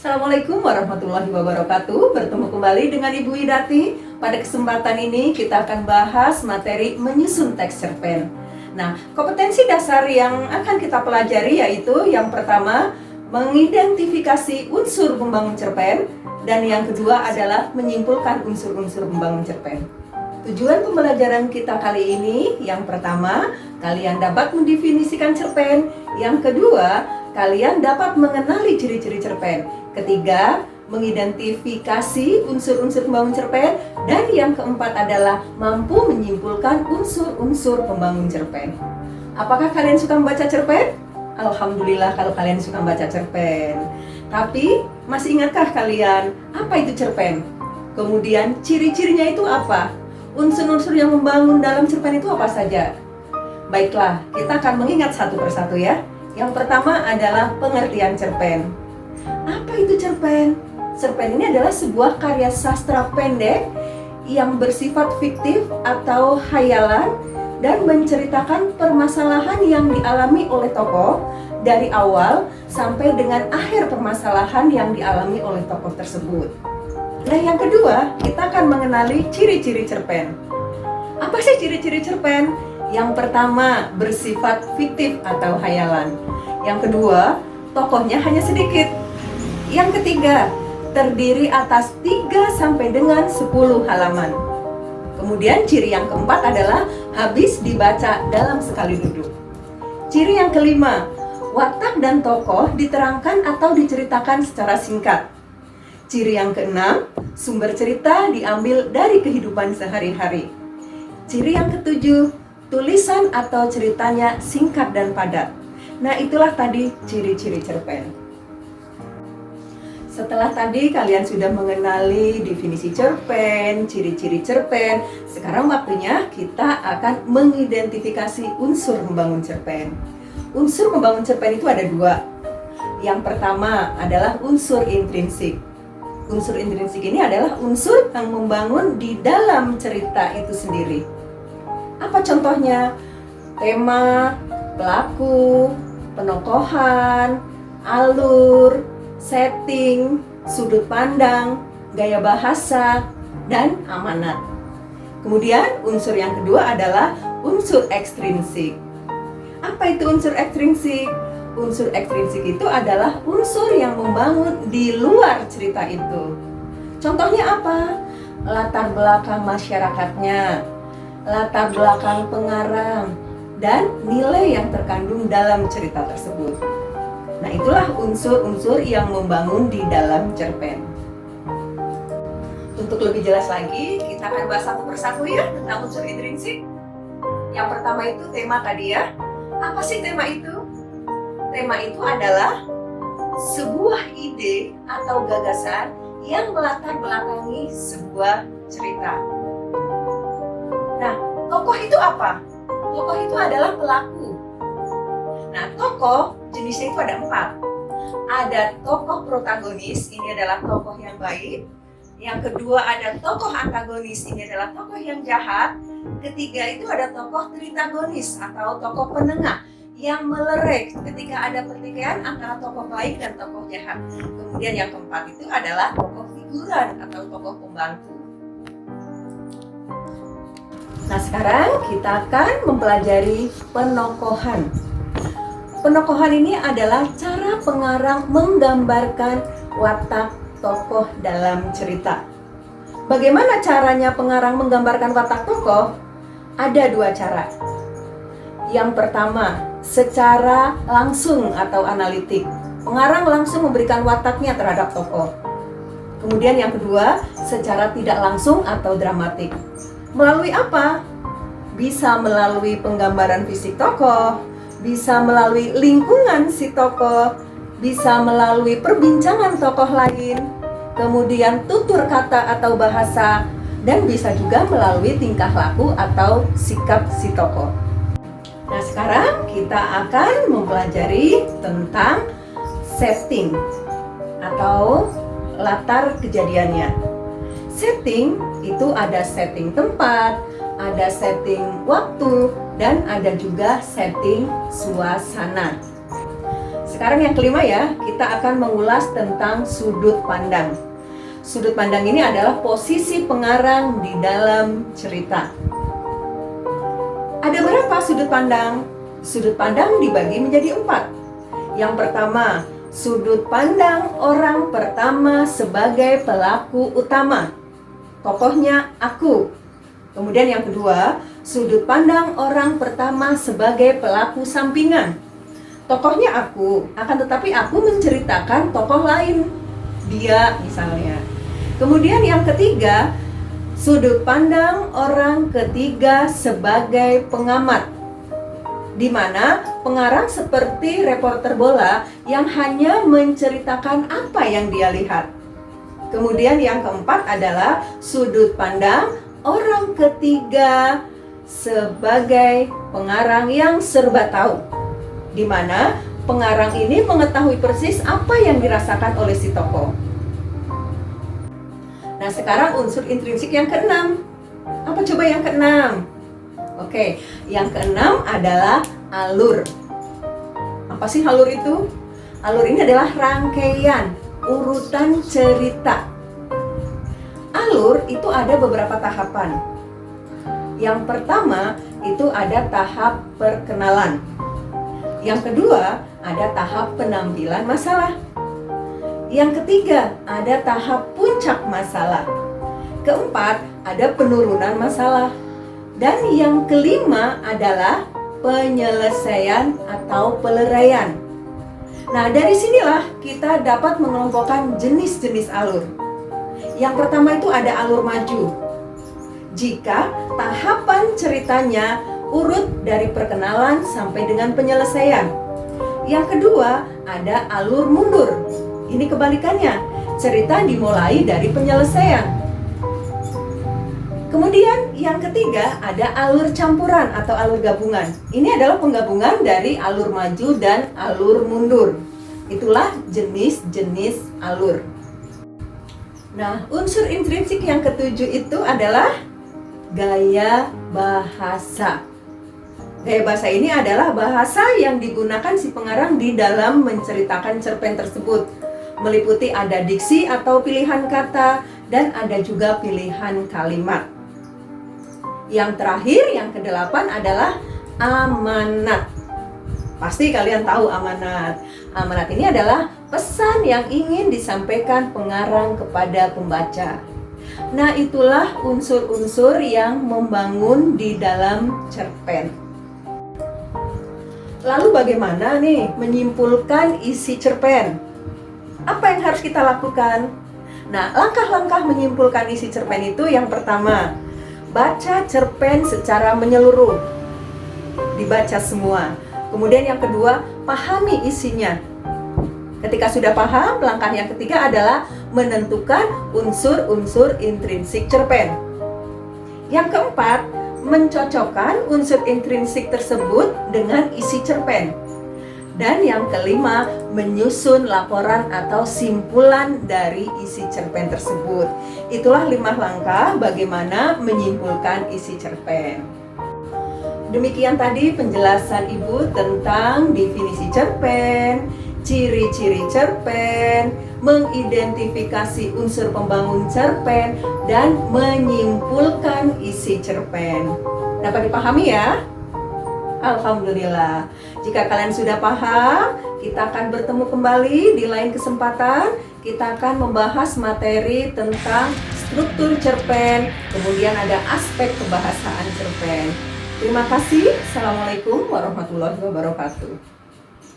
Assalamualaikum warahmatullahi wabarakatuh. Bertemu kembali dengan Ibu Widati. Pada kesempatan ini kita akan bahas materi menyusun teks cerpen. Nah, kompetensi dasar yang akan kita pelajari yaitu yang pertama, mengidentifikasi unsur pembangun cerpen, dan yang kedua adalah menyimpulkan unsur-unsur pembangun cerpen. Tujuan pembelajaran kita kali ini, yang pertama, kalian dapat mendefinisikan cerpen. Yang kedua, kalian dapat mengenali ciri-ciri cerpen. Ketiga, mengidentifikasi unsur-unsur pembangun cerpen. Dan yang keempat adalah mampu menyimpulkan unsur-unsur pembangun cerpen. Apakah kalian suka membaca cerpen? Alhamdulillah kalau kalian suka membaca cerpen. Tapi, masih ingatkah kalian apa itu cerpen? Kemudian ciri-cirinya itu apa? Unsur-unsur yang membangun dalam cerpen itu apa saja? Baiklah, kita akan mengingat satu persatu ya. Yang pertama adalah pengertian cerpen. Apa itu cerpen? Cerpen ini adalah sebuah karya sastra pendek yang bersifat fiktif atau khayalan dan menceritakan permasalahan yang dialami oleh tokoh dari awal sampai dengan akhir permasalahan yang dialami oleh tokoh tersebut. Nah, yang kedua, kita akan mengenali ciri-ciri cerpen. Apa sih ciri-ciri cerpen? Yang pertama, bersifat fiktif atau khayalan. Yang kedua, tokohnya hanya sedikit. Yang ketiga, terdiri atas 3 sampai dengan 10 halaman. Kemudian ciri yang keempat adalah habis dibaca dalam sekali duduk. Ciri yang kelima, watak dan tokoh diterangkan atau diceritakan secara singkat. Ciri yang keenam, sumber cerita diambil dari kehidupan sehari-hari. Ciri yang ketujuh, tulisan atau ceritanya singkat dan padat. Nah, itulah tadi ciri-ciri cerpen. Setelah tadi kalian sudah mengenali definisi cerpen, ciri-ciri cerpen, sekarang waktunya kita akan mengidentifikasi unsur membangun cerpen. Unsur membangun cerpen itu ada 2. Yang pertama adalah unsur intrinsik. Unsur intrinsik ini adalah unsur yang membangun di dalam cerita itu sendiri. Apa contohnya? Tema, pelaku, penokohan, alur, setting, sudut pandang, gaya bahasa, dan amanat. Kemudian unsur yang kedua adalah unsur ekstrinsik. Apa itu unsur ekstrinsik? Unsur ekstrinsik itu adalah unsur yang membangun di luar cerita itu. Contohnya apa? Latar belakang masyarakatnya, latar belakang pengarang, dan nilai yang terkandung dalam cerita tersebut. Nah, itulah unsur-unsur yang membangun di dalam cerpen. Untuk lebih jelas lagi, kita akan bahas satu persatu ya tentang unsur intrinsik. Yang pertama itu tema tadi ya. Apa sih tema itu? Tema itu adalah sebuah ide atau gagasan yang melatar belakangi sebuah cerita. Nah, tokoh itu apa? Tokoh itu adalah pelaku. Nah, tokoh jenisnya itu ada 4. Ada tokoh protagonis, ini adalah tokoh yang baik. Yang kedua ada tokoh antagonis, ini adalah tokoh yang jahat. Ketiga itu ada tokoh tritagonis atau tokoh penengah yang melerai ketika ada pertikaian antara tokoh baik dan tokoh jahat. Kemudian yang keempat itu adalah tokoh figuran atau tokoh pembantu. Nah, sekarang kita akan mempelajari penokohan. Penokohan ini adalah cara pengarang menggambarkan watak tokoh dalam cerita. Bagaimana caranya pengarang menggambarkan watak tokoh? Ada 2 cara. Yang pertama, secara langsung atau analitik. Pengarang langsung memberikan wataknya terhadap tokoh. Kemudian yang kedua, secara tidak langsung atau dramatik. Melalui apa? Bisa melalui penggambaran fisik tokoh, bisa melalui lingkungan si tokoh, bisa melalui perbincangan tokoh lain, kemudian tutur kata atau bahasa, dan bisa juga melalui tingkah laku atau sikap si tokoh. Nah, sekarang kita akan mempelajari tentang setting atau latar kejadiannya. Setting itu ada setting tempat, ada setting waktu, dan ada juga setting suasana. sekarang yang kelima ya, kita akan mengulas tentang sudut pandang. Sudut pandang ini adalah posisi pengarang di dalam cerita. Ada berapa sudut pandang? Sudut pandang dibagi menjadi 4. Yang pertama, sudut pandang orang pertama sebagai pelaku utama. Tokohnya aku. Kemudian yang kedua, sudut pandang orang pertama sebagai pelaku sampingan. Tokohnya aku, akan tetapi aku menceritakan tokoh lain. Dia misalnya. Kemudian yang ketiga, sudut pandang orang ketiga sebagai pengamat, di mana pengarang seperti reporter bola yang hanya menceritakan apa yang dia lihat. Kemudian yang keempat adalah sudut pandang orang ketiga sebagai pengarang yang serba tahu, di mana pengarang ini mengetahui persis apa yang dirasakan oleh si tokoh. Nah, sekarang unsur intrinsik yang keenam. Apa coba yang keenam? Oke, yang keenam adalah alur. Apa sih alur itu? Alur ini adalah rangkaian, urutan cerita. Alur itu ada beberapa tahapan. Yang pertama itu ada tahap perkenalan. Yang kedua ada tahap penampilan masalah. Yang ketiga ada tahap puncak masalah. Keempat ada penurunan masalah. Dan yang kelima adalah penyelesaian atau peleraian. Nah, dari sinilah kita dapat mengelompokkan jenis-jenis alur. Yang pertama itu ada alur maju. Jika tahapan ceritanya urut dari perkenalan sampai dengan penyelesaian. Yang kedua ada alur mundur. Ini kebalikannya, cerita dimulai dari penyelesaian. Kemudian yang ketiga ada alur campuran atau alur gabungan. Ini adalah penggabungan dari alur maju dan alur mundur. Itulah jenis-jenis alur. Nah, unsur intrinsik yang ketujuh itu adalah gaya bahasa. Gaya bahasa ini adalah bahasa yang digunakan si pengarang di dalam menceritakan cerpen tersebut. Meliputi ada diksi atau pilihan kata dan ada juga pilihan kalimat. Yang terakhir, yang kedelapan adalah amanat. Pasti kalian tahu amanat. Amanat ini adalah pesan yang ingin disampaikan pengarang kepada pembaca. Nah, itulah unsur-unsur yang membangun di dalam cerpen. Lalu bagaimana nih menyimpulkan isi cerpen? Apa yang harus kita lakukan? Nah, langkah-langkah menyimpulkan isi cerpen itu yang pertama, baca cerpen secara menyeluruh. Dibaca semua. Kemudian yang kedua, pahami isinya. Ketika sudah paham, langkah yang ketiga adalah menentukan unsur-unsur intrinsik cerpen. Yang keempat, mencocokkan unsur intrinsik tersebut dengan isi cerpen. Dan yang kelima, menyusun laporan atau simpulan dari isi cerpen tersebut. Itulah 5 langkah bagaimana menyimpulkan isi cerpen. Demikian tadi penjelasan Ibu tentang definisi cerpen, ciri-ciri cerpen, mengidentifikasi unsur pembangun cerpen, dan menyimpulkan isi cerpen. Dapat dipahami ya? Alhamdulillah. Jika kalian sudah paham, kita akan bertemu kembali di lain kesempatan. Kita akan membahas materi tentang struktur cerpen, kemudian ada aspek kebahasaan cerpen. Terima kasih. Assalamualaikum warahmatullahi wabarakatuh.